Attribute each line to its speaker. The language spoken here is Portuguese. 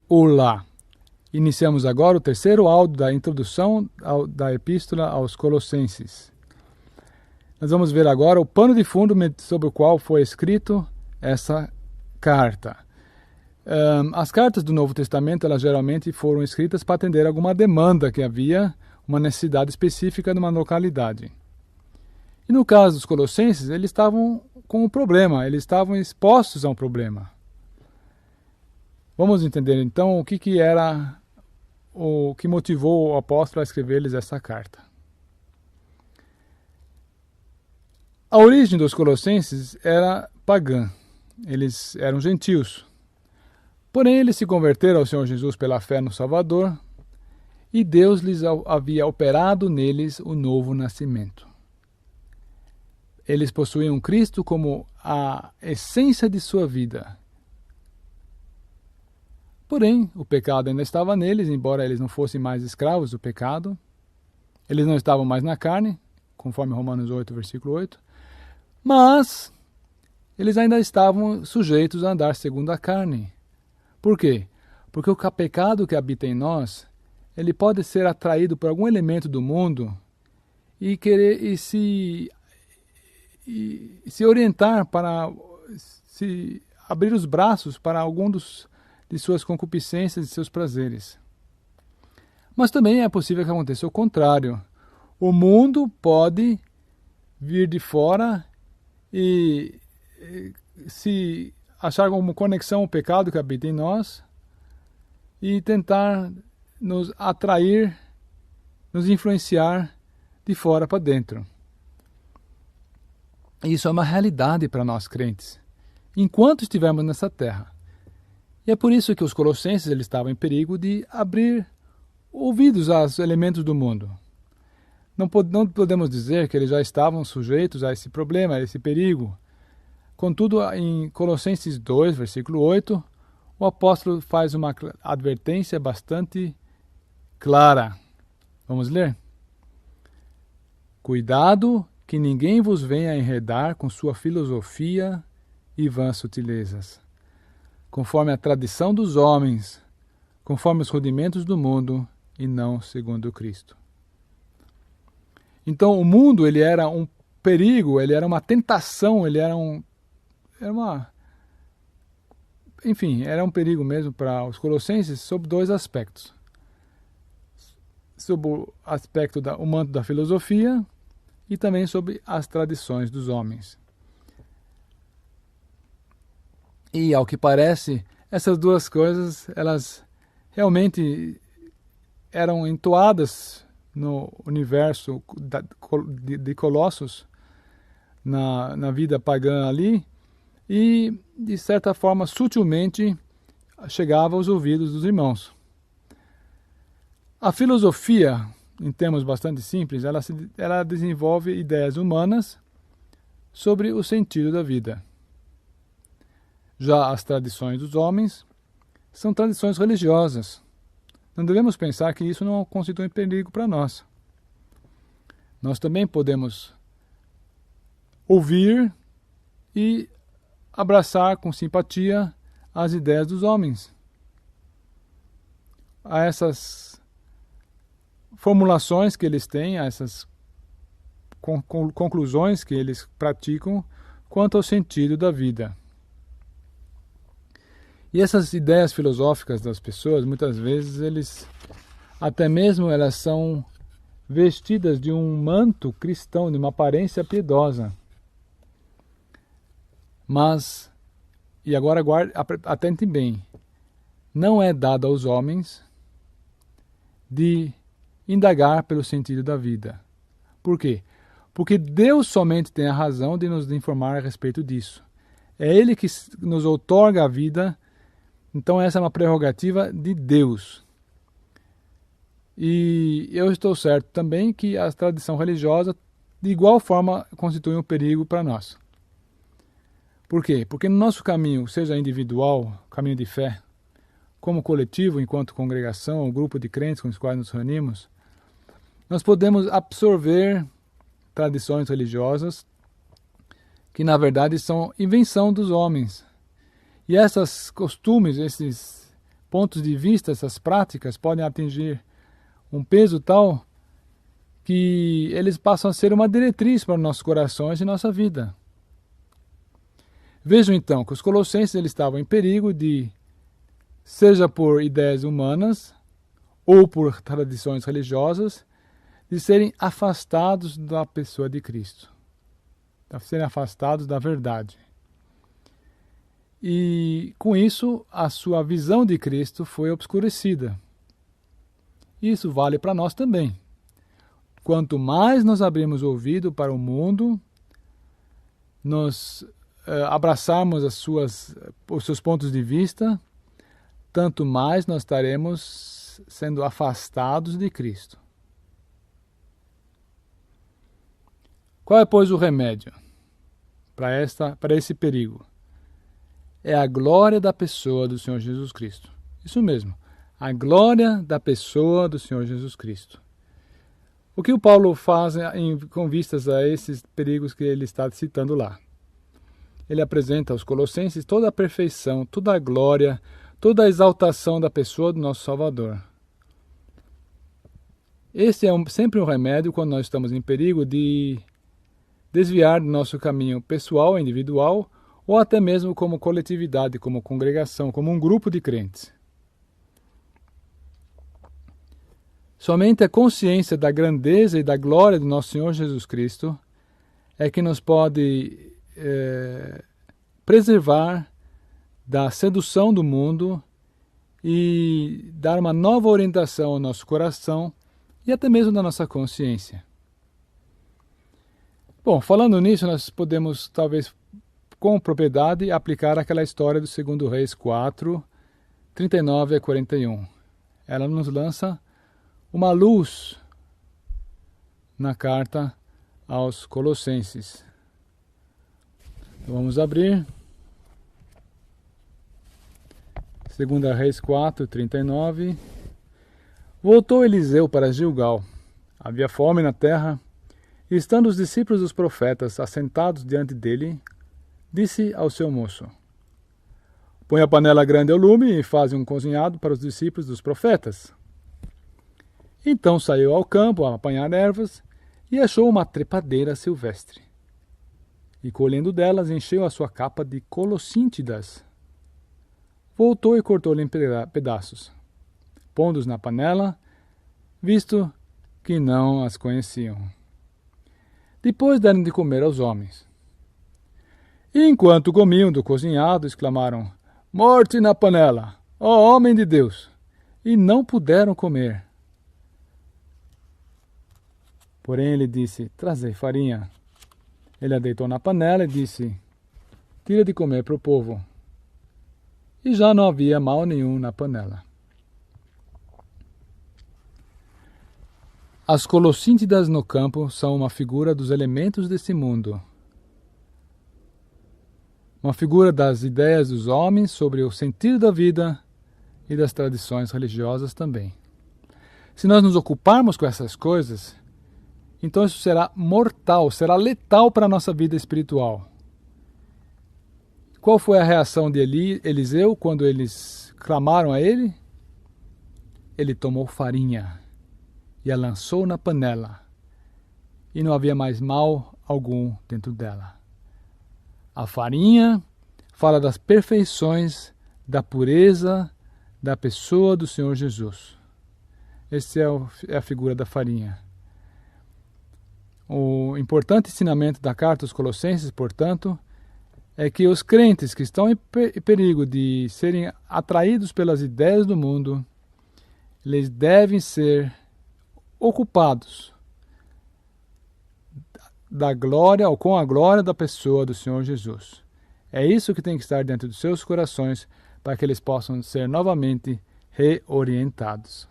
Speaker 1: Olá! Iniciamos agora o terceiro áudio da introdução da Epístola aos Colossenses. Nós vamos ver agora o pano de fundo sobre o qual foi escrito essa carta. As cartas do Novo Testamento, elas geralmente foram escritas para atender alguma demanda que havia, uma necessidade específica numa localidade. E no caso dos Colossenses, eles estavam com um problema, eles estavam expostos a um problema. Vamos entender então o que era o que motivou o apóstolo a escrever-lhes essa carta. A origem dos Colossenses era pagã, eles eram gentios. Porém, eles se converteram ao Senhor Jesus pela fé no Salvador e Deus lhes havia operado neles o novo nascimento. Eles possuíam Cristo como a essência de sua vida. Porém, o pecado ainda estava neles, embora eles não fossem mais escravos do pecado. Eles não estavam mais na carne, conforme Romanos 8, versículo 8. Mas eles ainda estavam sujeitos a andar segundo a carne. Por quê? Porque o pecado que habita em nós, ele pode ser atraído por algum elemento do mundo e querer se orientar para se abrir os braços para algum de suas concupiscências e seus prazeres. Mas também é possível que aconteça o contrário. O mundo pode vir de fora e se achar como conexão ao pecado que habita em nós e tentar nos atrair, nos influenciar de fora para dentro. Isso é uma realidade para nós crentes, enquanto estivermos nessa terra. E é por isso que os colossenses eles estavam em perigo de abrir ouvidos aos elementos do mundo. Não podemos dizer que eles já estavam sujeitos a esse problema, a esse perigo. Contudo, em Colossenses 2, versículo 8, o apóstolo faz uma advertência bastante clara. Vamos ler? Cuidado que ninguém vos venha enredar com sua filosofia e vãs sutilezas, conforme a tradição dos homens, conforme os rudimentos do mundo, e não segundo Cristo. Então, o mundo, ele era um perigo, ele era uma tentação, ele era um perigo mesmo para os colossenses sob dois aspectos. Sob o aspecto o manto da filosofia e também sobre as tradições dos homens. E, ao que parece, essas duas coisas, elas realmente eram entoadas no universo de Colossos, na vida pagã ali, e, de certa forma, sutilmente, chegava aos ouvidos dos irmãos. A filosofia, em termos bastante simples, ela desenvolve ideias humanas sobre o sentido da vida. Já as tradições dos homens são tradições religiosas. Não devemos pensar que isso não constitui perigo para nós. Nós também podemos ouvir e abraçar com simpatia as ideias dos homens. A essas formulações que eles têm, a essas conclusões que eles praticam quanto ao sentido da vida. E essas ideias filosóficas das pessoas, muitas vezes, até mesmo elas são vestidas de um manto cristão, de uma aparência piedosa. Mas, e agora atentem bem, não é dado aos homens de indagar pelo sentido da vida. Por quê? Porque Deus somente tem a razão de nos informar a respeito disso. É Ele que nos outorga a vida. Então essa é uma prerrogativa de Deus. E eu estou certo também que a tradição religiosa, de igual forma, constitui um perigo para nós. Por quê? Porque no nosso caminho, seja individual, caminho de fé, como coletivo, enquanto congregação, ou grupo de crentes com os quais nos reunimos, nós podemos absorver tradições religiosas que, na verdade, são invenção dos homens. E esses costumes, esses pontos de vista, essas práticas podem atingir um peso tal que eles passam a ser uma diretriz para nossos corações e nossa vida. Vejam então que os colossenses eles estavam em perigo de, seja por ideias humanas ou por tradições religiosas, de serem afastados da pessoa de Cristo, de serem afastados da verdade. E com isso a sua visão de Cristo foi obscurecida. Isso vale para nós também. Quanto mais nós abrimos o ouvido para o mundo, nós abraçarmos os seus pontos de vista, tanto mais nós estaremos sendo afastados de Cristo. Qual é, pois, o remédio para esse perigo? É a glória da pessoa do Senhor Jesus Cristo. Isso mesmo, a glória da pessoa do Senhor Jesus Cristo. O que o Paulo faz com vistas a esses perigos que ele está citando lá? Ele apresenta aos Colossenses toda a perfeição, toda a glória, toda a exaltação da pessoa do nosso Salvador. Esse é sempre um remédio quando nós estamos em perigo de desviar do nosso caminho pessoal, individual, ou até mesmo como coletividade, como congregação, como um grupo de crentes. Somente a consciência da grandeza e da glória do nosso Senhor Jesus Cristo é que nos pode preservar da sedução do mundo e dar uma nova orientação ao nosso coração e até mesmo da nossa consciência. Bom, falando nisso, nós podemos talvez com propriedade aplicar aquela história do 2 Reis 4, 39 a 41. Ela nos lança uma luz na carta aos Colossenses. Vamos abrir. 2 Reis 4, 39. Voltou Eliseu para Gilgal. Havia fome na terra, e estando os discípulos dos profetas assentados diante dele, disse ao seu moço: Põe a panela grande ao lume e faze um cozinhado para os discípulos dos profetas. Então saiu ao campo a apanhar ervas e achou uma trepadeira silvestre. E colhendo delas, encheu a sua capa de colossíntidas. Voltou e cortou-lhe em pedaços, pondo-os na panela, visto que não as conheciam. Depois deram de comer aos homens. E enquanto comiam do cozinhado, exclamaram: Morte na panela, ó homem de Deus! E não puderam comer. Porém ele disse: Trazei farinha. Ele a deitou na panela e disse: Tira de comer para o povo. E já não havia mal nenhum na panela. As colossíntidas no campo são uma figura dos elementos desse mundo. Uma figura das ideias dos homens sobre o sentido da vida e das tradições religiosas também. Se nós nos ocuparmos com essas coisas, então isso será mortal, será letal para a nossa vida espiritual. Qual foi a reação de Eliseu quando eles clamaram a ele? Ele tomou farinha e a lançou na panela, e não havia mais mal algum dentro dela. A farinha fala das perfeições, da pureza da pessoa do Senhor Jesus. Essa é a figura da farinha. O importante ensinamento da carta aos Colossenses, portanto, é que os crentes que estão em perigo de serem atraídos pelas ideias do mundo, eles devem ser ocupados da glória ou com a glória da pessoa do Senhor Jesus. É isso que tem que estar dentro dos seus corações para que eles possam ser novamente reorientados.